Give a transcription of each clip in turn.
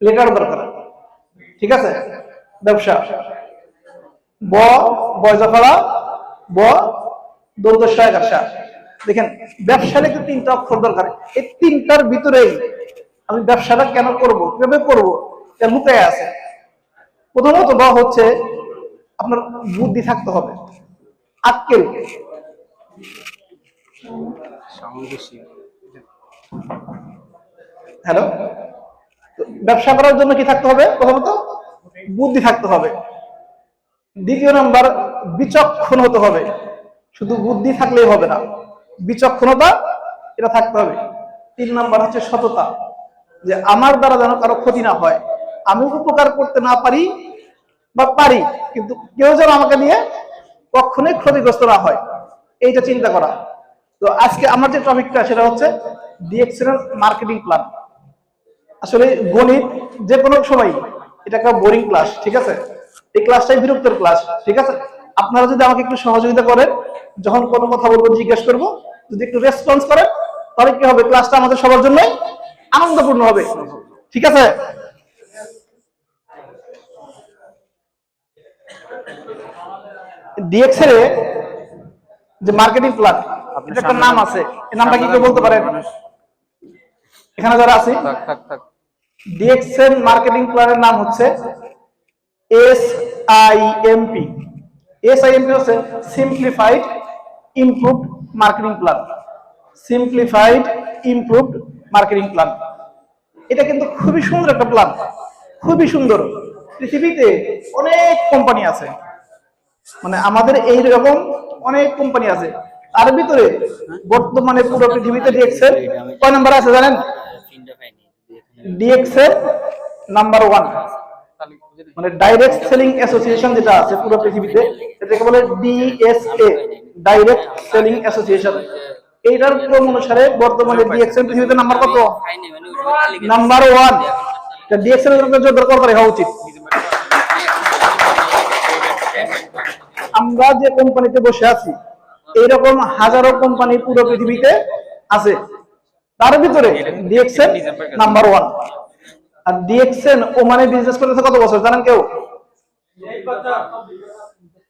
Letter দরকার, ঠিক আছে। ব্যবসা, ব বয়জফলা, ব দন্ত সহায়কার। দেখেন ব্যবসা লিখতে তিনটা অক্ষর দরকার। এই তিনটার ভিতরেই আমি ব্যবসাটা কেন করব, কিভাবে করব, এর লুকায় আছে। প্রথমত ব হচ্ছে আপনার বুদ্ধি থাকতে হবে, আক্কেল। হ্যালো, ব্যবসা করার জন্য কি থাকতে হবে? প্রথমত বুদ্ধি থাকতে হবে। দ্বিতীয় নাম্বার, বিচক্ষণ হতে হবে। শুধু বুদ্ধি থাকলেই হবে না, বিচক্ষণতা এটা থাকতে হবে। 3 নাম্বার হচ্ছে সততা, যে আমার দ্বারা যেন কারো ক্ষতি না হয়, আমি উপকার করতে না পারি বা পারি, কিন্তু কেউ যেন আমাকে নিয়ে কখনোই ক্ষতিগ্রস্ত না হয়, এইটা চিন্তা করা। তো আজকে আমার যে টপিকটা সেটা হচ্ছে ডিএক্সএল মার্কেটিং প্ল্যান। আসলে গণিত যে কোনো সময় এটা একটা বোরিং ক্লাস, ঠিক আছে। এই ক্লাসটাই বিরক্তের ক্লাস, ঠিক আছে। আপনারা যদি আমাকে একটু সহযোগিতা করেন, যখন কোনো কথা বলবো জিজ্ঞেস করবো, যদি একটু রেসপন্স করেন, তাহলে কি হবে, ক্লাসটা আমাদের সবার জন্যই আনন্দপূর্ণ হবে, ঠিক আছে। ডিএক্সএল এ যে মার্কেটিং প্ল্যান, এটা একটা নাম আছে, এই নামটা কি কেউ বলতে পারেন এখানে যারা আছে? ডিএক্সএল মার্কেটিং প্ল্যানের নাম হচ্ছে SIMP। SIMP হচ্ছে simplified improved marketing plan. Simplified improved marketing plan. এটা কিন্তু খুবই সুন্দর একটা প্ল্যান, খুবই সুন্দর। পৃথিবীতে অনেক কোম্পানি আছে, মানে আমাদের এই রকম অনেক কোম্পানি আছে, তার ভিতরে বর্তমানে পুরো পৃথিবীতে ডিএক্সএল কয় নাম্বার আছে জানেন? ডিএক্সএল নাম্বার 1, মানে ডাইরেক্ট সেলিং অ্যাসোসিয়েশন যেটা আছে পুরো পৃথিবীতে, এটাকে বলে ডিএসএ, ডাইরেক্ট সেলিং অ্যাসোসিয়েশন। এইটার ক্রম অনুসারে বর্তমানে ডিএক্সএল পৃথিবীতে নাম্বার কত? নাম্বার 1। এটা ডিএক্সএল এর জন্য দরকার হওয়া উচিত। আমরা যে কোম্পানিতে বসে আছি, এইরকম হাজারো কোম্পানি পুরো পৃথিবীতে আছে, তার ভিতরে ডিএক্সএল নাম্বার 1। আর ডিএক্সএল ওমানে বিজনেস করতেছে কত বছর জানেন কেউ?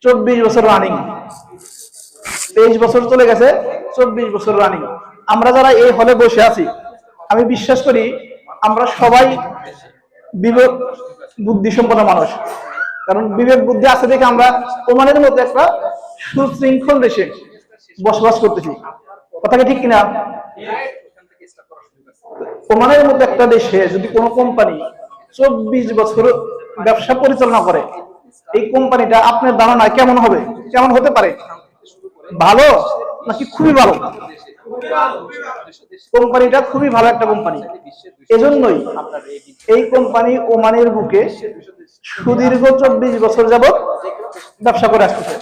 24 বছর রানিং। 23 বছর চলে গেছে, 24 বছর রানিং। আমরা যারা এই হলে বসে আছি, আমি বিশ্বাস করি আমরা সবাই বিবেক বুদ্ধি সম্পন্ন মানুষ। কারণ বিবেক বুদ্ধি আছে দেখে আমরা ওমানের মধ্যে একটা সুশৃঙ্খল দেশে বসবাস করতেছি। কথা কি ঠিক কিনা? ওমানের মধ্যে একটা দেশে যদি কোনো কোম্পানি 24 বছর ব্যবসা পরিচালনা করে, এই কোম্পানিটা আপনার ধারণা কেমন হবে, কেমন হতে পারে? ভালো নাকি খুবই ভালো? কোম্পানিটা খুবই ভালো একটা কোম্পানি। এজন্যই এই কোম্পানি ওমানের বুকে সুদীর্ঘ 24 বছর যাবত ব্যবসা করে আসতেছে।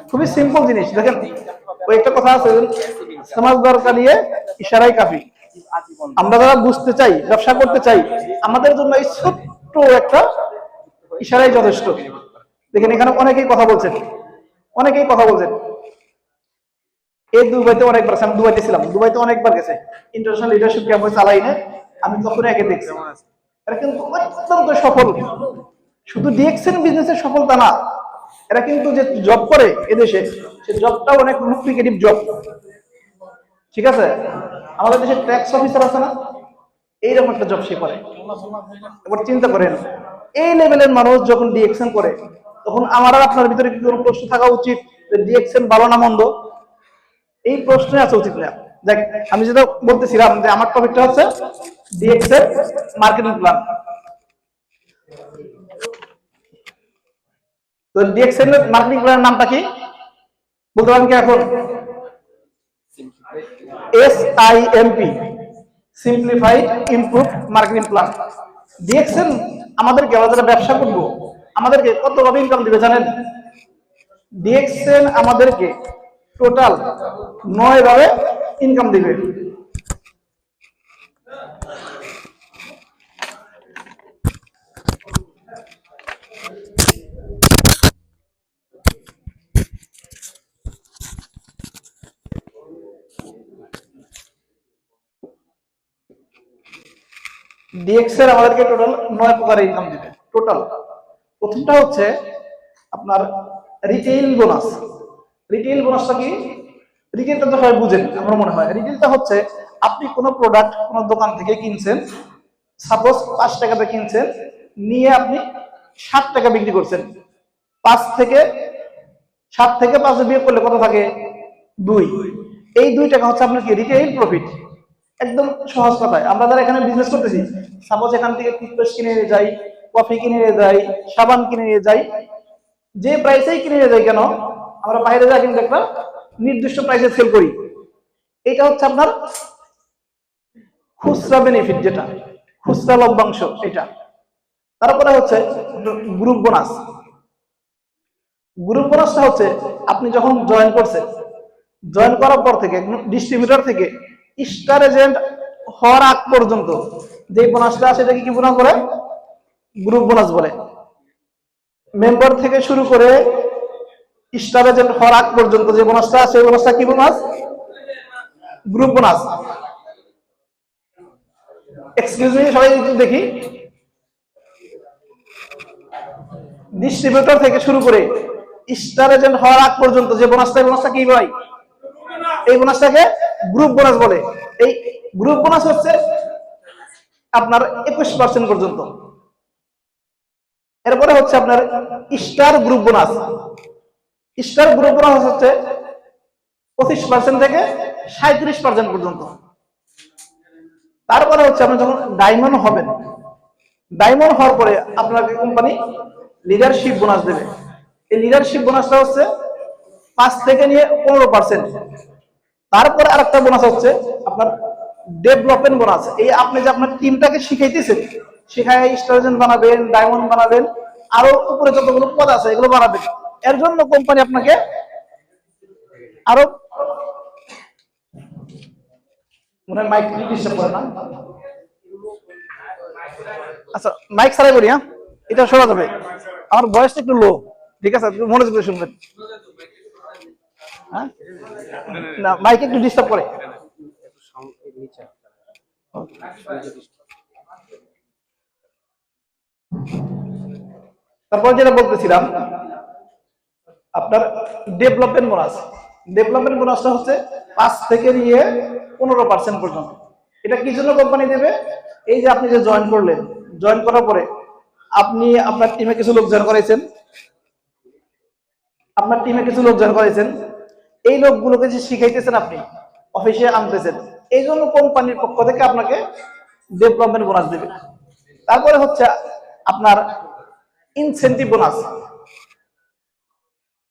খুবই সিম্পল জিনিস। দেখেন ওই একটা কথা আছে, সমাজ দরকার নিয়ে ইশারাই কাফি। আমরা যারা বুঝতে চাই, ব্যবসা করতে চাই, আমাদের জন্য এই ছোট্ট একটা ইশারাই যথেষ্ট। দেখেন এখানে অনেকেই কথা বলছেন, অনেকেই কথা বলছেন। এই দুবাইতে অনেকবার, আমি দুবাইতে ছিলাম, দুবাইতে অনেকবার গেছে ইন্টারন্যাশনাল লিডারশিপ ক্যাম্প চালাই না, আমি তখন একে দেখছি। এরা কিন্তু অত্যন্ত সফল। শুধু ডিএক্সএন বিজনেসের সফলতা না, এরা কিন্তু যে জব করে এদেশে, সে জবটাও অনেক লুক্রিয়েটিভ জব, ঠিক আছে। আমাদের দেশে ট্যাক্স অফিসার আছে না, এইরকম একটা জব সে করে। এবার চিন্তা করেন, এই লেভেলের মানুষ যখন ডিএক্সএন করে, তখন আমার আর আপনার ভিতরে কি কোনো প্রশ্ন থাকা উচিত যে ডিএক্সএন ভালো না মন্দ? এই প্রশ্নই আসা উচিত না। দেখ আমি যেটা বলতেছিলাম যে আমার টপিকটা হচ্ছে ডিএক্সএল মার্কেটিং প্ল্যান। তো ডিএক্সএল মার্কেটিং প্ল্যানের নামটা কি বলতে পারেন কি এখন? SIMP, simplified improved marketing plan. DXL আমাদেরকে, আমরা যারা ব্যবসা করবো, আমাদেরকে কতভাবে ইনকাম দিবে জানেন? ডিএক্সএল আমাদেরকে টোটাল 9 ভাবে ইনকাম দিবে। ডিএক্সেল আমাদেরকে টোটাল 9 প্রকারের ইনকাম দিবে টোটাল। প্রথমটা হচ্ছে আপনার রিটেইল বোনাস। রিটেইল বোনাসটা কি? রিটেইলটা তো সবাই বুঝেন আমার মনে হয়। রিটেইলটা হচ্ছে আপনি কোনো প্রোডাক্ট কোনো দোকান থেকে কিনছেন, সাপোজ 5 টাকাতে কিনছেন, নিয়ে আপনি 7 টাকা বিক্রি করছেন। 5 থেকে 7 থেকে 5 বিয়োগ করলে কত থাকে? 2। এই 2 টাকা হচ্ছে আপনার কি রিটেইল প্রফিট। একদম সহজ কথায় আমরা যারা এখানে বিজনেস করতেছি, সাপোজ এখান থেকে টুথপেস্ট কিনে নিয়ে যাই, কফি কিনে নিয়ে যাই, সাবান কিনে নিয়ে যাই, যে প্রাইসেই কিনে নিয়ে যাই কেন, আমরা বাইরে যাই কিন্তু একটা নির্দিষ্ট প্রাইসে সেল করি। এটা হচ্ছে আপনার খুচরা বেনিফিট, যেটা খুচরা লভ্যাংশ এটা। তারপরে হচ্ছে গ্রুপ বোনাস। গ্রুপ বোনাসটা হচ্ছে আপনি যখন জয়েন করছেন, জয়েন করার পর থেকে ডিস্ট্রিবিউটর থেকে স্টার এজেন্ট হওয়ার আগ পর্যন্ত যে বোনাসটা আছে এটাকে কি বোনাস বলে? গ্রুপ বোনাস বলে। মেম্বার থেকে শুরু করে স্টার এজেন্ট হওয়ার আগ পর্যন্ত যে বোনাসটা আছে সেই বোনাসটা কি bonus? Group bonus. Excuse me, সবাই একটু দেখি। ডিস্ট্রিবিউটর থেকে শুরু করে স্টার এজেন্ট হওয়ার আগ পর্যন্ত যে বোনাসটা, এই বোনাসটা কি ভাই? এই বোনাসটাকে গ্রুপ বোনাস বলে। এই গ্রুপ বোনাস হচ্ছে আপনার 21% পর্যন্ত। এরপরে হচ্ছে আপনার star group bonus. Star group bonus হচ্ছে 25% থেকে 37% পর্যন্ত। তারপরে হচ্ছে আপনি যখন ডায়মন্ড হবেন, ডায়মন্ড হওয়ার পরে আপনাকে কোম্পানি লিডারশিপ বোনাস দেবে। এই লিডারশিপ বোনাসটা হচ্ছে 5 থেকে নিয়ে 15%। তারপরে আরেকটা বোনাস হচ্ছে আপনার ডেভেলপমেন্ট বোনাস। এই আপনি যে আপনার টিমটাকে শিখাইতেছেন, শিখাই স্টার এজেন্ট বানাবেন, ডায়মন্ড বানাবেন, আরো উপরে যতগুলো পদ আছে এগুলো বানাবেন। এর জন্য কোম্পানি আপনাকে আরো, মনে হয় মাইক ডিস্টার্ব করে না? আচ্ছা মাইক ছাড়াই করি, হ্যাঁ এটা শোনা যাবে। আমার ভয়েসটা একটু লো, ঠিক আছে? মনোযোগ দিয়ে শুনবেন। হ্যাঁ না, মাইক একটু ডিস্টার্ব করে। তারপর যেটা বলতেছিলাম আপনার ডেভেলপমেন্ট বোনাস। ডেভেলপমেন্ট বোনাসটা হচ্ছে 5 থেকে নিয়ে 15% পর্যন্ত। এটা কি জন্য কোম্পানি দেবে? এই যে আপনি যে জয়েন করলেন, জয়েন করার পরে আপনি আপনার টিমে কিছু লোক জয়েন করাইছেন, আপনার টিমে কিছু লোক জয়েন করাইছেন, এই লোকগুলোকে যে শিখাইতেছেন আপনি, অফিসে আনতেছেন, এই জন্য কোম্পানির পক্ষ থেকে আপনাকে ডেভেলপমেন্ট বোনাস দেবে। তারপরে হচ্ছে আপনার ইনসেনটিভ বোনাস।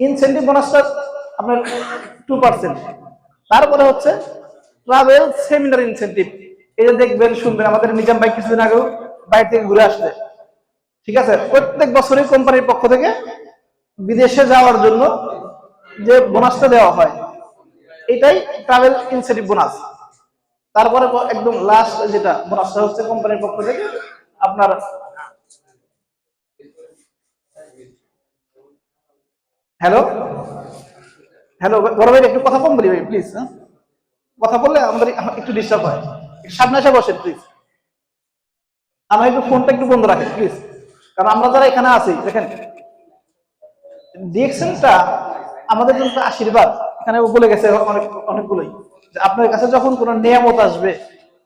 ইনসেনটিভ বোনাসটা আপনার 2%। তারপরে হচ্ছে ট্রাভেল সেমিনার ইনসেনটিভ। এই যে দেখবেন শুনবেন, আমাদের নিজাম ভাই কিছুদিন আগেও বাইরে থেকে ঘুরে আসছে, ঠিক আছে? প্রত্যেক বছরই কোম্পানির পক্ষ থেকে বিদেশে যাওয়ার জন্য যে বোনাসটা দেওয়া হয়, এটাই ট্রাভেল ইনসেন্টিভ বোনাস। তারপরে একদম লাস্ট যেটা বোনাসটা হচ্ছে কোম্পানির পক্ষ থেকে আপনার হ্যালো হ্যালো বড় ভাই, একটু কথা কম বলি ভাই প্লিজ। হ্যাঁ, কথা বললে আমাদের একটু ডিস্টার্ব হয়। সামনে এসে বসেন প্লিজ। আমার একটু ফোনটা একটু বন্ধ রাখেন প্লিজ, কারণ আমরা যারা এখানে আছি দেখেন, ডিএক্সএলটা আমাদের জন্য আশীর্বাদ। এখানে বলে গেছে অনেকগুলোই যে আপনার কাছে যখন কোনো নিয়ামত আসবে,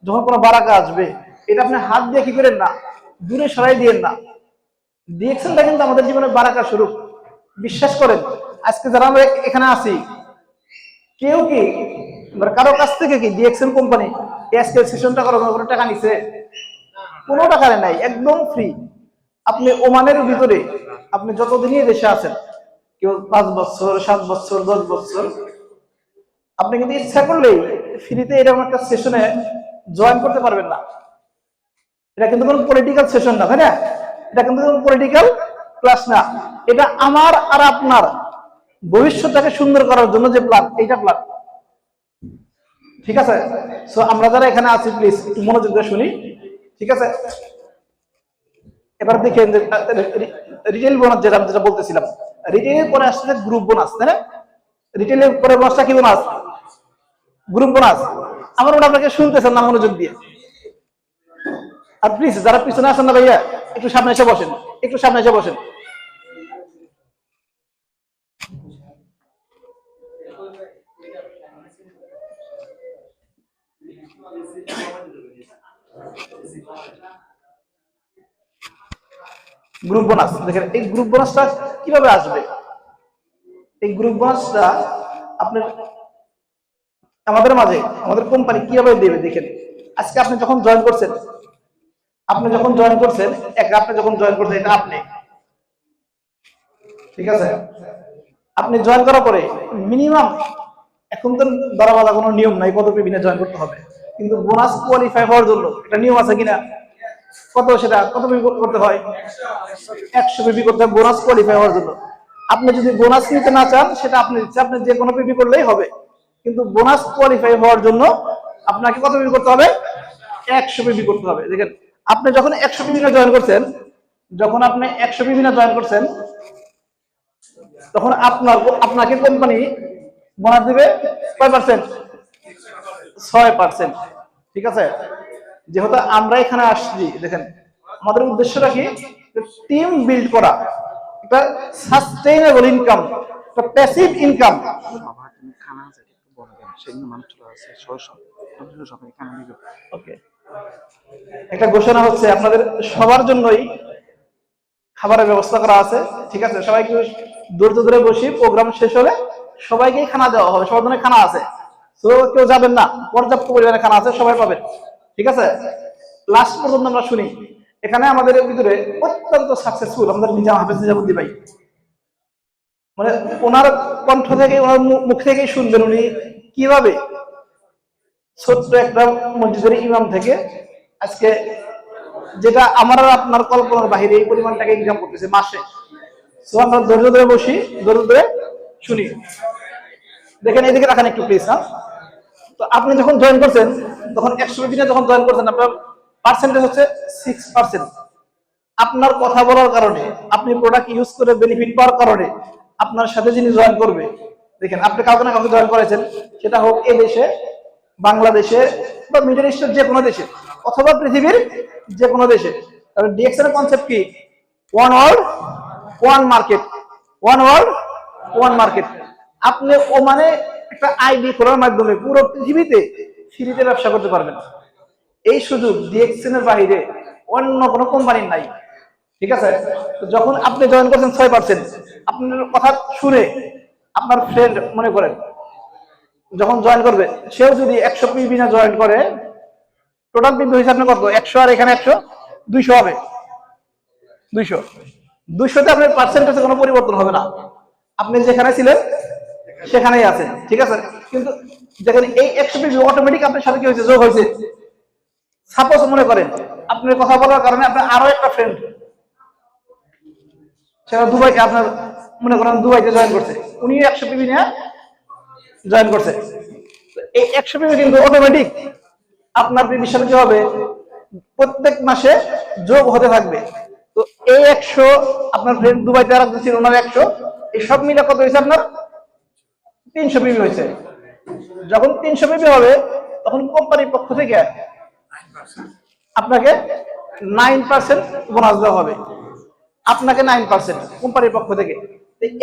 যখন কোনো বারাকা আসবে, এটা আপনি হাত দিয়ে কি করেন না, দূরে সরাই দিয়েন না। ডিএক্সএলটা কিন্তু আমাদের জীবনে বারাকা স্বরূপ। বিশ্বাস করেন, আজকে যারা আমরা এখানে আছি, কেউ কি কারো কাছ থেকে কি ডিএক্সএল কোম্পানি আজকে সেশনটা করার কোনো টাকা নিছে? কোনো টাকা নাই, একদম ফ্রি। আপনি ওমানের ভিতরে আপনি যতদিনই দেশে আছেন, কেউ 5 বছর, 7 বছর, 10 বছর, আপনি কিন্তু ইচ্ছা করলেই ফ্রিতে এরকম একটা সেশনে জয়েন করতে পারবেন না। এটা কিন্তু কোনো পলিটিক্যাল সেশন না, তাই না? এটা কিন্তু কোনো পলিটিক্যাল ক্লাস না। এটা আমার আর আপনার ভবিষ্যৎটাকে সুন্দর করার জন্য যে প্ল্যান, এইটা প্ল্যান, ঠিক আছে? সো আমরা যারা এখানে আছি প্লিজ একটু মনোযোগ দিয়ে শুনি, ঠিক আছে? এবার দেখেন যে রিটেল বোনাস যেটা বলতেছিলাম, রিটেলের পরে আসছে গ্রুপ বোনাস, তাই না? রিটেলের পরে বোনাসটা কি বোনাস? Group bonus. আমার ওটা আপনাকে শুনতেছেন না মনোযোগ দিয়ে? আর প্লিজ যারা পিছনে আছেন না ভাইয়া, একটু সামনে এসে বসেন, একটু সামনে এসে বসেন। গ্রুপ বোনাস দেখেন, এই গ্রুপ বোনাসটা কিভাবে আসবে? এই গ্রুপ বোনাসটা আপনার আমাদের মাঝে আমাদের কোম্পানি কিভাবে দেবে দেখেন। আজকে আপনি যখন জয়েন করছেন, আপনি যখন জয়েন করছেন এটা আপনি, ঠিক আছে? আপনি জয়েন করার পরে মিনিমাম, এখন তো ধরা বাঁধা কোনো নিয়ম নাই কত পিবিনে জয়েন করতে হবে, কিন্তু বোনাস কোয়ালিফাই হওয়ার জন্য একটা নিয়ম আছে কিনা, কত পিবি করতে হয়? 100 পিবি করতে হয় বোনাস কোয়ালিফাই হওয়ার জন্য। আপনি যদি বোনাস নিতে না চান সেটা আপনি ইচ্ছা, আপনি যে কোনো পিবি করলেই হবে, কিন্তু বোনাস কোয়ালিফাই হওয়ার জন্য আপনাকে কত পিবি করতে হবে? 100 পিবি করতে হবে। দেখেন, আপনি যখন 100 পিবিনে জয়েন করছেন, তখন আপনাকে কোম্পানি বোনাস দিবে কয় পার্সেন্ট? 6%। ঠিক আছে? যেহেতু আমরা এখানে আসছি, দেখেন আমাদের উদ্দেশ্যটা কি? টিম বিল্ড করা, একটা সাস্টেইনেবল ইনকাম, একটা প্যাসিভ ইনকাম। ওকে, একটা ঘোষণা হচ্ছে আপনাদের সবার জন্যই খাবারের ব্যবস্থা করা আছে। ঠিক আছে? সবাইকে ধৈর্য ধরে বসি, প্রোগ্রাম শেষ হলে সবাইকেই খানা দেওয়া হবে, সবার জন্য খানা আছে। তো কেউ যাবেন না, পর্যাপ্ত পরিমাণে খানা আছে, সবাই পাবেন। ঠিক আছে? লাস্ট পর্যন্ত আমরা শুনি। এখানে আমাদের ভিতরে অত্যন্ত সাকসেসফুল আমাদের নিজাম হাফেজ নিজামুদ্দিন ভাই, মানে ওনার কণ্ঠ থেকে, ওনার মুখ থেকেই শুনবেন উনি কিভাবে ছোট্ট একটা মসজিদের ইমাম থেকে আজকে যেটা আমার আর আপনার কল্পনার বাহিরে এই পরিমাণটাকে ইনকাম করতেছে মাসে। তো আমরা ধৈর্য ধরে বসি, ধৈর্য ধরে শুনি। দেখেন এদিকে রাখেন একটু প্লিজ। হ্যাঁ, তো আপনি যখন জয়েন করছেন, তখন 100 দিনে যখন জয়েন করছেন, আপনার পার্সেন্টেজ হচ্ছে 6%। আপনার কথা বলার কারণে, আপনি প্রোডাক্ট ইউজ করে বেনিফিট পাওয়ার কারণে আপনার সাথে যিনি জয়েন করবে, দেখেন আপনি কাউকে না কাউকে জয়েন করেছেন, সেটা হোক এই দেশে, বাংলাদেশে বা মিডল ইস্টের যে কোনো দেশে, অথবা পৃথিবীর যে কোনো দেশে। তাহলে ডিএক্সএল এর কনসেপ্ট কি? One world one market, one world one market. আপনি ওমানে একটা আইডি খোলার মাধ্যমে পুরো পৃথিবীতে ফ্রিতে ব্যবসা করতে পারবেন। এই সুযোগ ডিএক্সএল এর বাইরে অন্য কোনো কোম্পানির নাই। ঠিক আছে? তো যখন আপনি জয়েন করছেন 6%, আপনার কথা শুনে আপনার ফ্রেন্ড মনে করেন যখন জয়েন করবে, সেও যদি 100 পিবি না জয়েন করে, টোটাল পিবি হয়েছে আপনার কত? 100, আর এখানে 100, 200 হবে। 200তে আপনার পার্সেন্টেজে কোনো পরিবর্তন হবে না, আপনি যেখানে ছিলেন সেখানেই আছেন। ঠিক আছে? কিন্তু দেখেন এই 100 পিবি অটোমেটিক আপনার সাথে কি হয়েছে? যোগ হয়েছে। সাপোজ মনে করেন আপনার কথা বলার কারণে আপনার আরো একটা ফ্রেন্ড, সেটা দুবাইকে, আপনার মনে করেন দুবাইতে জয়েন করছে, উনি 100 পিবি নিয়ে জয়েন করছে। এই 100 পিবি কিন্তু অটোমেটিক আপনার পিবির সাথে কি হবে? প্রত্যেক মাসে যোগ হতে থাকবে। তো এই 100, আপনার ফ্রেন্ড দুবাইতে আর একজন ছিল, ওনার 100, এই সব মিলে কত হয়েছে? আপনার 300 পিবি হয়েছে। যখন 300 পিবি হবে, তখন কোম্পানির পক্ষ থেকে আপনাকে 9% বোনাস দেওয়া হবে। আপনাকে 9% কোম্পানির পক্ষ থেকে।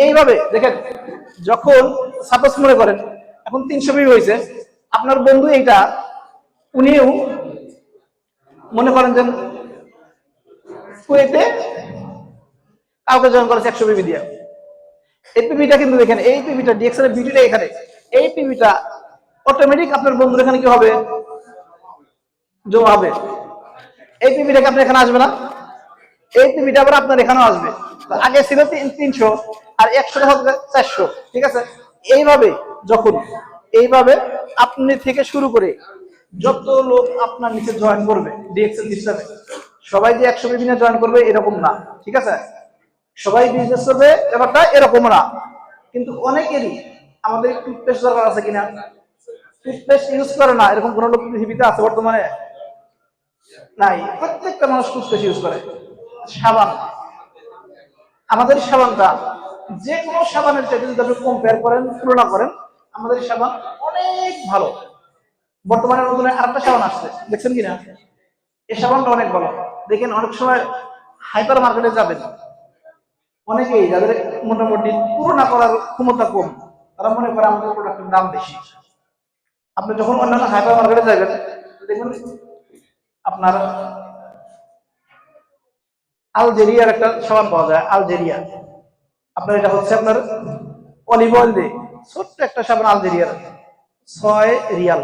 এইভাবে দেখেন, যখন সাপোজ মনে করেন এখন 300 পিবি হয়েছে, আপনার বন্ধু এইটা, উনিও মনে করেন যে কুয়েতে কাউকে জয়েন করেছে 100 পিবি দিয়ে। এই পিবিটা কিন্তু দেখেন, এই পিবিটা ডিএক্সএল এর ভিডিওটা এখানে, এই পিবিটা অটোমেটিক আপনার বন্ধুর এখানে কি হবে? জমা হবে। এই পিবিটাকে আপনার এখানে আসবে না, এই পিবিটা আবার আপনার এখানেও আসবে। আগে ছিল 300, আর 100 হবে 400। ঠিক আছে? এইভাবে যখন এইভাবে আপনি থেকে শুরু করে যত লোক আপনার নিচে জয়েন করবে ডিএক্সএল সিস্টেমে, সবাই যে 100 পিবি নিয়ে জয়েন করবে এরকম না। ঠিক আছে? সবাই বিজনেস করবে ব্যাপারটা এরকম না। কিন্তু অনেকেরই আমাদের টুথপেস্ট দরকার আছে কিনা, টুথপেস্ট ইউজ করে না এরকম কোন লোক পৃথিবীতে আছে বর্তমানে? নাই। প্রত্যেকটা মানুষ টুথপেস্ট ইউজ করে। সাবান, আমাদের সাবানটা যে কোনো সাবানের চাইতে যদি আপনি কম্পেয়ার করেন, তুলনা করেন, আমাদের সাবান অনেক ভালো। বর্তমানে নতুন আরেকটা সাবান আসছে, দেখছেন কিনা? এই সাবানটা অনেক ভালো। দেখেন অনেক সময় হাইপার মার্কেটে যাবেন, অনেকেই যাদের মোটামুটি তুলনা করার ক্ষমতা কম, তারা মনে করে আমাদের প্রোডাক্টের দাম বেশি। আপনি যখন অন্যান্য হাইপার মার্কেটে যাবেন, দেখবেন আপনার আলজেরিয়ার একটা সাবান পাওয়া যায়, আলজেরিয়া। আপনার এটা হচ্ছে আপনার অলিভ অয়েল দিয়ে ছোট্ট একটা সাবান, আলজেরিয়ার 6 রিয়াল।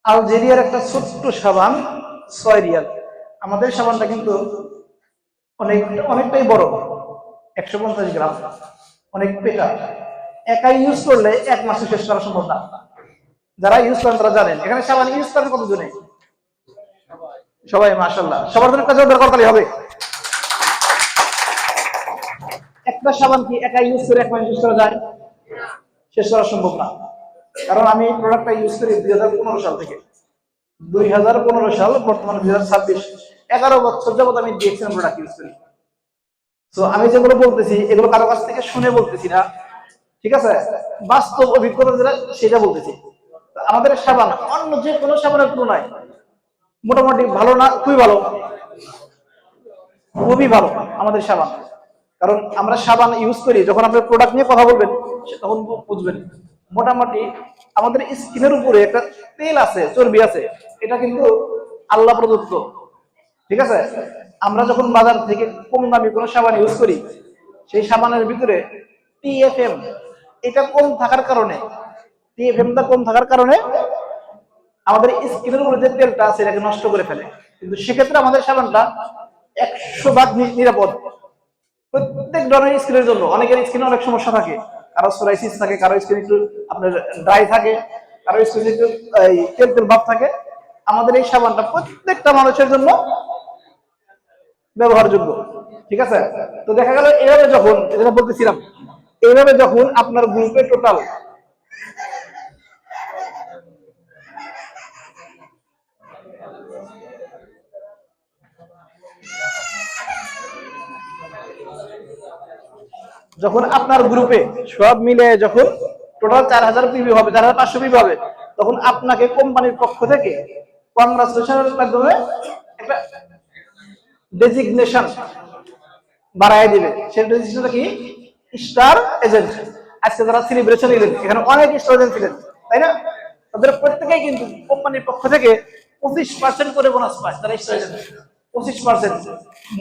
আলজেরিয়ার একটা ছোট্ট সাবান 6 রিয়াল। আমাদের সাবানটা কিন্তু অনেকটাই বড়, 150 গ্রাম, অনেক পেটা। একাই ইউজ করলে 1 মাসে শেষ করা সম্ভব না। যারা ইউজ করেন তারা জানেন। এখানে সাবান ইউজ করেন কতজনে? সবাই, মাশাআল্লাহ। সবার জন্য কাজ করতে হবে। একটা সাবান কি একা ইউজ করে 1 মাস শেষ করা যায়? শেষ করা সম্ভব না। কারণ আমি এই প্রোডাক্টটা ইউজ করি 2015 সাল থেকে। 2015 সাল, বর্তমানে 2026, 11 বছর যাবত আমি ডিএক্সএন প্রোডাক্ট ইউজ করি। তো আমি যেগুলো বলতেছি এগুলো কারো কাছ থেকে শুনে বলতেছি না, ঠিক আছে? বাস্তব অভিজ্ঞতা যেটা সেটা বলতেছি। আমাদের সাবান অন্য যে কোনো সাবানের তুলনায় মোটামুটি ভালো না, খুবই ভালো, খুবই ভালো আমাদের সাবান। কারণ আমরা সাবান ইউজ করি, যখন আপনার প্রোডাক্ট নিয়ে কথা বলবেন তখন বুঝবেন। মোটামুটি আমাদের স্কিনের উপরে একটা তেল আছে, চর্বি আছে, এটা কিন্তু আল্লাহ প্রদত্ত, ঠিক আছে? আমরা যখন বাজার থেকে কম দামি কোনো সাবান ইউজ করি, সেই সাবানের ভিতরে টিএফএম এটা কম থাকার কারণে, টিএফএমটা কম থাকার কারণে আমাদের স্কিনের উপরে যে তেলটা আছে এটাকে নষ্ট করে ফেলে। কিন্তু সেক্ষেত্রে আমাদের সাবানটা 100% নিরাপদ প্রত্যেক ধরনের স্কিনের জন্য। অনেকের স্কিনে অনেক সমস্যা থাকে, কারো সোরাইসিস থাকে, কারো স্কিন একটু আপনার ড্রাই থাকে, কারো স্কিনে একটু তেল তেল ভাব থাকে। আমাদের এই সাবানটা প্রত্যেকটা মানুষের জন্য ব্যবহারযোগ্য, ঠিক আছে? তো দেখা গেল এইভাবে যখন, যেটা বলতেছিলাম, এইভাবে যখন আপনার গ্রুপে টোটাল যখন আপনার গ্রুপে সব মিলে যখন টোটাল 4000 পিবি হবে, 4500 পিবি হবে, তখন আপনাকে কোম্পানির পক্ষ থেকে কংগ্রাচুলেশনের মাধ্যমে একটা ডেজিগনেশন বাড়ায় দিবে। সেই ডেজিগনেশনটা কি? Star agent. আজকে যারা সেলিব্রেশন দিলেন, এখানে অনেক স্টার এজেন্ট ছিলেন, তাই না? তাদের প্রত্যেকেই কিন্তু কোম্পানির পক্ষ থেকে 25% করে বোনাস পায়। তারা স্টার এজেন্ট 25%।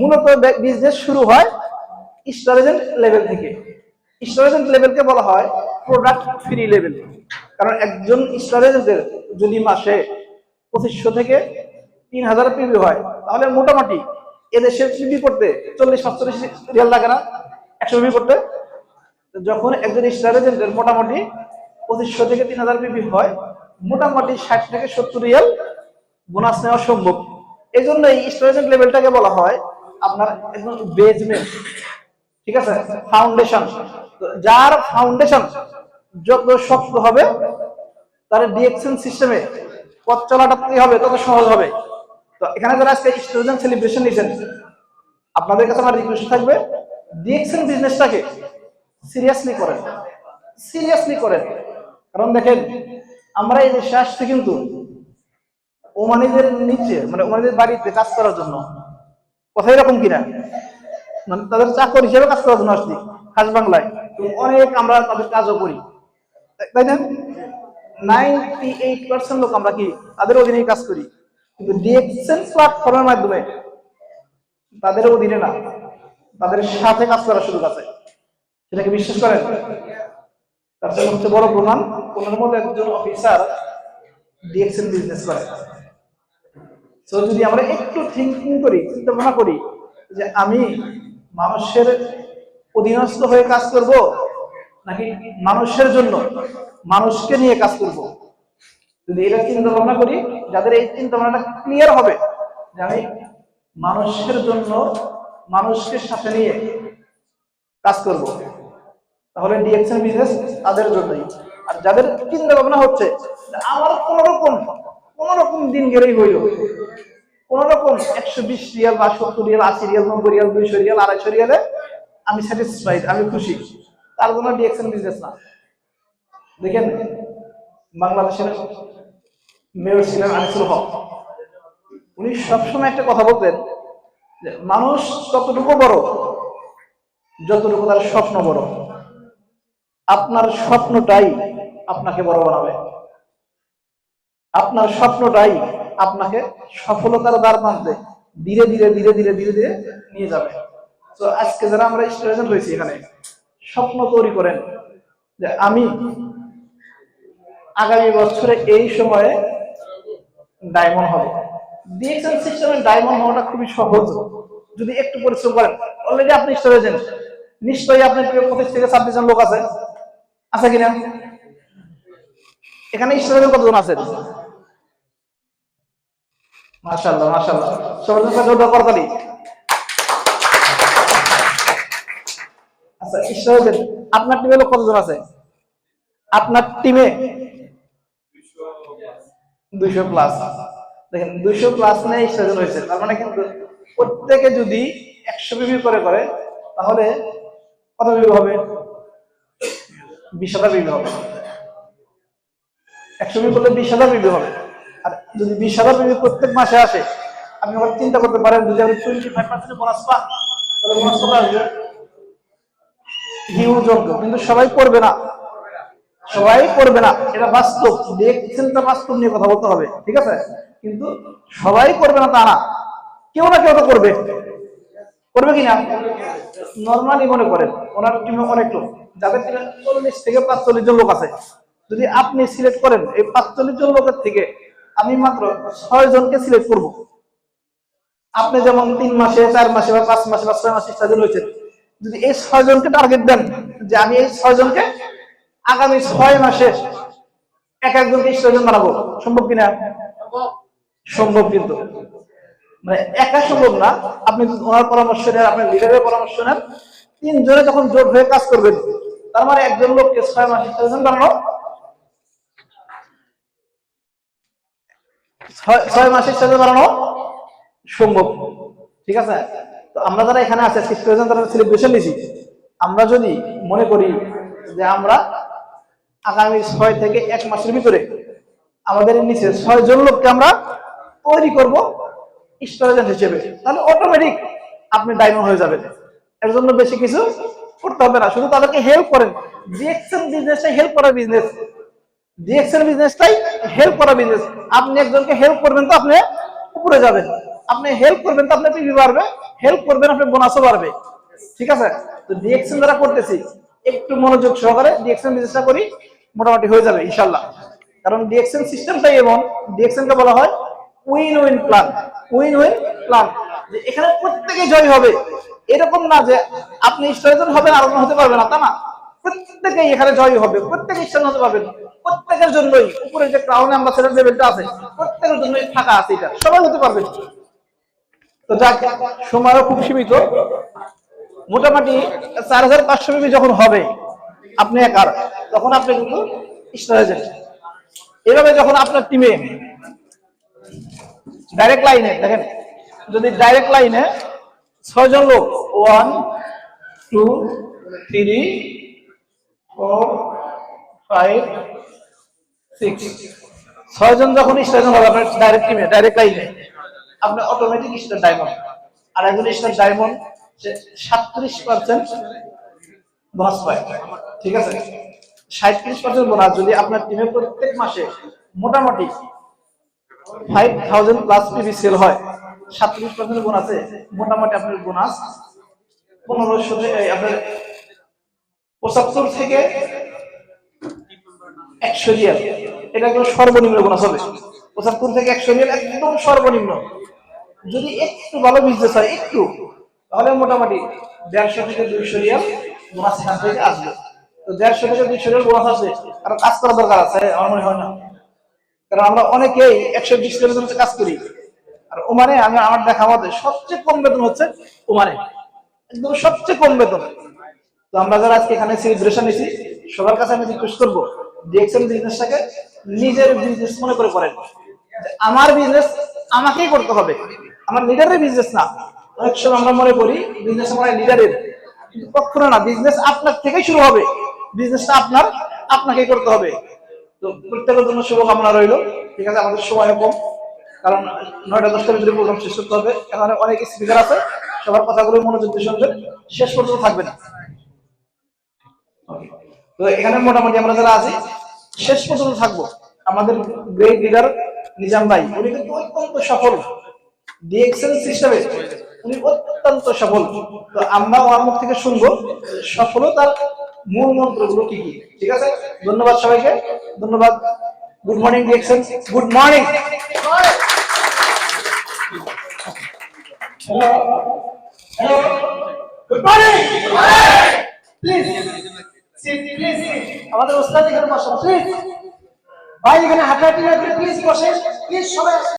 মূলত বিজনেস শুরু হয় স্টার এজেন্ট লেভেল থেকে। স্টার এজেন্ট লেভেলকে বলা হয় প্রোডাক্ট ফ্রি লেভেল। কারণ একজন স্টার এজেন্টের যদি মাসে 2500 থেকে 3000 পিবি হয়, তাহলে মোটামুটি এদেশে পিবি করতে 40-45 রিয়াল লাগে না 100 পিবি করতে? যখন একজন স্টার এজেন্টের মোটামুটি 2500 থেকে 3000 পিবি হয়, মোটামুটি 60 থেকে 70 রিয়াল বোনাস নেওয়া সম্ভব। এই জন্য এই স্টার এজেন্ট লেভেলটাকে বলা হয় আপনার একদম বেজমেন্ট, ঠিক আছে? ফাউন্ডেশন। যার ফাউন্ডেশন যত শক্ত হবে, তার ডিএক্সএন সিস্টেমে পথ চলাটা কি হবে, তত সহজ হবে। তো এখানে যারা আজকে স্টুডেন্ট সেলিব্রেশন নিয়েছেন, আপনাদের কাছে আমার রিকোয়েস্ট থাকবে, ডিএক্সএন বিজনেসটাকে সিরিয়াসলি করেন, সিরিয়াসলি করেন। কারণ দেখেন, আমরা এই দেশে আসছি কিন্তু ওমানিদের নিচে, মানে ওমানিদের বাড়িতে কাজ করার জন্য। কথা এরকম কিনা? মানে তাদের চাকর হিসেবে কাজ করার জন্য আসছি খাস বাংলায়। অনেক আমরা তাদের কাজও করি, তাই না? 98% লোক আমরা কি তাদের অধীনে কাজ করি। কিন্তু ডিএক্সএন প্ল্যাটফর্মের মাধ্যমে তাদের অধীনে না, তাদের সাথে কাজ করার সুযোগ আছে। সেটাকে বিশ্বাস করেন? তার সবচেয়ে বড় প্রমাণ, কোনের মতো একজন অফিসার ডিএক্সএন বিজনেস করে। তো যদি আমরা একটু থিঙ্কিং করি, চিন্তা ভাবনা করি যে আমি মানুষের অধীনস্থ হয়ে কাজ করব নাকি মানুষের জন্য, মানুষকে নিয়ে কাজ করব, যদি এটা চিন্তা ভাবনা করি, যাদের এই চিন্তা ভাবনাটা ক্লিয়ার হবে যে আমি মানুষের জন্য, মানুষকে সাথে নিয়ে কাজ করব, তাহলে ডিএক্সএন বিজনেস তাদের জন্যই। আর যাদের চিন্তা ভাবনা হচ্ছে আমার কোন রকম দিন গেলেই হইল, কোন রকম 120 রিয়াল বা 70 রিয়াল, 80 রিয়াল, 90 রিয়াল, 200 রিয়াল, 250 রিয়ালে আমি স্যাটিসফাইড, আমি খুশি, তার জন্য ডিএক্সএন বিজনেস না। দেখেন, বাংলাদেশের মেয়র ছিলেন আনিসুল হক, উনি সবসময় একটা কথা বলতেন যে মানুষ ততটুকু বড় যতটুকু তার স্বপ্ন বড়। আপনার স্বপ্নটাই আপনাকে বড় বানাবে, আপনার স্বপ্নটাই আপনাকে সফলতার দ্বার প্রান্তে ধীরে ধীরে ধীরে ধীরে ধীরে ধীরে নিয়ে যাবে। তো আজকে যারা আমরা স্টুডেন্ট হয়েছি এখানে, স্বপ্ন তৈরি করেন যে আমি আগামী বছরে এই সময়ে ডায়মন্ড হব। ডিএক্সএল সিস্টেমে ডায়মন্ড হওয়াটা খুবই সহজ যদি একটু পরিশ্রম করেন। অলরেডি আপনি স্টুডেন্ট, নিশ্চয়ই আপনার প্রিয় 25 থেকে 26 জন লোক আছে, আছে কিনা? এখানে স্টুডেন্ট কতজন আছেন? মাশাআল্লাহ মাশাআল্লাহ, সবার জন্য জোরদার করতালি। আচ্ছা স্টুডেন্ট, আপনার টিমে লোক কতজন আছে? আপনার টিমে 200 প্লাস। দেখেন 200 প্লাস নেই স্টুডেন্ট হয়েছে, তার মানে কিন্তু প্রত্যেকে যদি 100 বিবি করে করে তাহলে কত বিবি হবে? 20,000 বিবি হবে। 100 বিবি করলে 20,000 বিবি হবে। আর যদি 20,000 বিবি প্রত্যেক মাসে আসে, আপনি আবার চিন্তা করতে পারেন যদি আপনি 25% বোনাস পান তাহলে বোনাস কত আসবে? হিউজ অঙ্ক। কিন্তু সবাই করবে না, সবাই করবে না, এটা বাস্তব। ডিএক্সএলটা বাস্তব নিয়ে কথা বলতে হবে, ঠিক আছে? কিন্তু সবাই করবে না তা না, কেউ না কেউ তো করবে। করবে কিনা? নরমালি মনে করেন ওনার টিমে অনেক লোক, যাদের টিমে 40 থেকে 45 জন লোক আছে, যদি আপনি সিলেক্ট করেন এই 45 জন লোকের থেকে আমি মাত্র 6 জনকে সিলেক্ট করব। আপনি যেমন 3 মাসে 4 মাসে বা 5 মাসে বা 6 মাসে স্টাডি হয়েছে, যদি এই 6 জনকে টার্গেট দেন যে আমি এই 6 জনকে আগামী 6 মাসে এক একজনকে স্টাডি বানাবো, সম্ভব কিনা? সম্ভব। কিন্তু মানে একা সম্ভব না, আপনি ওনার পরামর্শ নেন, আপনার লিডারের পরামর্শ নেন, 3 জনে যখন জোট হয়ে কাজ করবেন, তার মানে একজন লোককে 6 মাসে 6 জন বানানো, 6 মাসে 6 জন বানানো সম্ভব, ঠিক আছে? তো আমরা যারা এখানে আছি আজকে স্টুডেন্ট যারা সেলিব্রেশন নিছি, আমরা যদি মনে করি যে আমরা আগামী 6 থেকে 1 মাসের ভিতরে আমাদের নিচে 6 জন লোককে আমরা তৈরি করব স্টুডেন্ট হিসেবে, তাহলে অটোমেটিক আপনি ডায়মন্ড হয়ে যাবেন। এর জন্য বেশি কিছু করতে হবে না, শুধু তাদেরকে হেল্প করেন। ডিএক্সএল বিজনেসটাই হেল্প করা বিজনেস, ডিএক্সএল বিজনেসটাই হেল্প করা বিজনেস। আপনি একজনকে হেল্প করবেন তো আপনি উপরে যাবেন, আপনি হেল্প করবেন তো আপনার পিভি বাড়বে, হেল্প করবেন আপনার বোনাসও বাড়বে, ঠিক আছে? তো ডিএক্সএল যারা করতেছি একটু মনোযোগ সহকারে ডিএক্সএল বিজনেসটা করি, মোটামুটি হয়ে যাবে ইনশাআল্লাহ। কারণ ডিএক্সএল সিস্টেমটাই এমন, ডিএক্সএলকে বলা হয় win win plan, win win plan, যে এখানে প্রত্যেকে জয় হবে। এরকম না যে আপনি স্টুডেন্ট হবেন আর অন্য হতে পারবে না, তা না, প্রত্যেকেই এখানে জয় হবে, প্রত্যেকে স্টুডেন্ট হতে পারবেন। প্রত্যেকের জন্যই উপরে যে ক্রাউন অ্যাম্বাসেডর লেভেলটা আছে প্রত্যেকের জন্যই ফাঁকা আছে, এটা সবাই হতে পারবেন। তো যাক, সময়ও খুব সীমিত, মোটামুটি 4,500 বিবি যখন হবে আপনি একার, তখন আপনি কিন্তু স্ট্র্যাটেজি এভাবে যখন আপনার টিমে ডাইরেক্ট লাইনে দেখেন, যদি ডাইরেক্ট লাইনে 6 জন লোক 1 2 3 4 5 6 6 জন যখন স্ট্যান্ড হবে আপনার ডাইরেক্ট টিমে ডাইরেক্ট লাইনে, আপনি অটোমেটিক স্টার ডায়মন্ড। আর একজন স্টার ডায়মন্ড 37% বোনাস পায়, ঠিক আছে? 37% বোনাস যদি আপনার টিমে প্রত্যেক মাসে মোটামুটি 5,000 প্লাস পিভি সেল হয়, 37% বোনাসে মোটামুটি আপনার বোনাস 1500 থেকে আপনার 75 থেকে 100 রিয়াল, এটা একদম সর্বনিম্ন বোনাস হবে। 75 থেকে 100 রিয়াল একদম সর্বনিম্ন। যদি একটু ভালো বিজনেস হয় একটু, তাহলে মোটামুটি 150 থেকে 200 রিয়াল বোনাস এখান থেকে আসবে। তো 150 থেকে 200 রিয়াল বোনাস আসবে, কারণ কাজ করার দরকার আছে, আমার মনে হয় না। কারণ আমরা অনেকেই 120 রিয়ালের কাজ করি। আর ওমানে আমি আমার দেখা মতে সবচেয়ে কম বেতন হচ্ছে ওমানে, একদম সবচেয়ে কম বেতন। তো আমরা যারা আজকে এখানে সেলিব্রেশন নিছি, সবার কাছে আমি রিকোয়েস্ট করবো ডিএক্সএল বিজনেসটাকে নিজের বিজনেস মনে করে করেন। আমার বিজনেস আমাকেই করতে হবে, আমার লিডারের বিজনেস না। অনেক সময় আমরা মনে করি বিজনেস আমার লিডারের, কিন্তু কখনো না, বিজনেস আপনার থেকেই শুরু হবে, বিজনেসটা আপনাকেই করতে হবে। তো প্রত্যেকের জন্য শুভকামনা রইল, ঠিক আছে? আমাদের সময় কম, কারণ 9টা-10টার ভিতরে প্রোগ্রাম শেষ করতে হবে। এখানে অনেক স্পিকার আছে, সবার কথাগুলো মনোযোগ দিয়ে শুনবেন, শেষ পর্যন্ত থাকবেন। তো এখানে মোটামুটি আমরা যারা আছি শেষ পর্যন্ত থাকবো। আমাদের গ্রেট লিডার নিজাম ভাই, উনি কিন্তু অত্যন্ত সফল ডিএক্সএল সিস্টেমে, উনি অত্যন্ত সফল। তো আমরা ওর মুখ থেকে শুনবো সফলতার মূল মন্ত্রগুলো কি কি। ঠিক আছে, ধন্যবাদ সবাইকে, ধন্যবাদ। Good morning DXL, good morning. Good morning. Please আমাদের ওস্তাদ এখানে বসেন, প্লিজ ভাই, এখানে হাঁটাহাঁটি না করে প্লিজ বসেন, প্লিজ সবাই।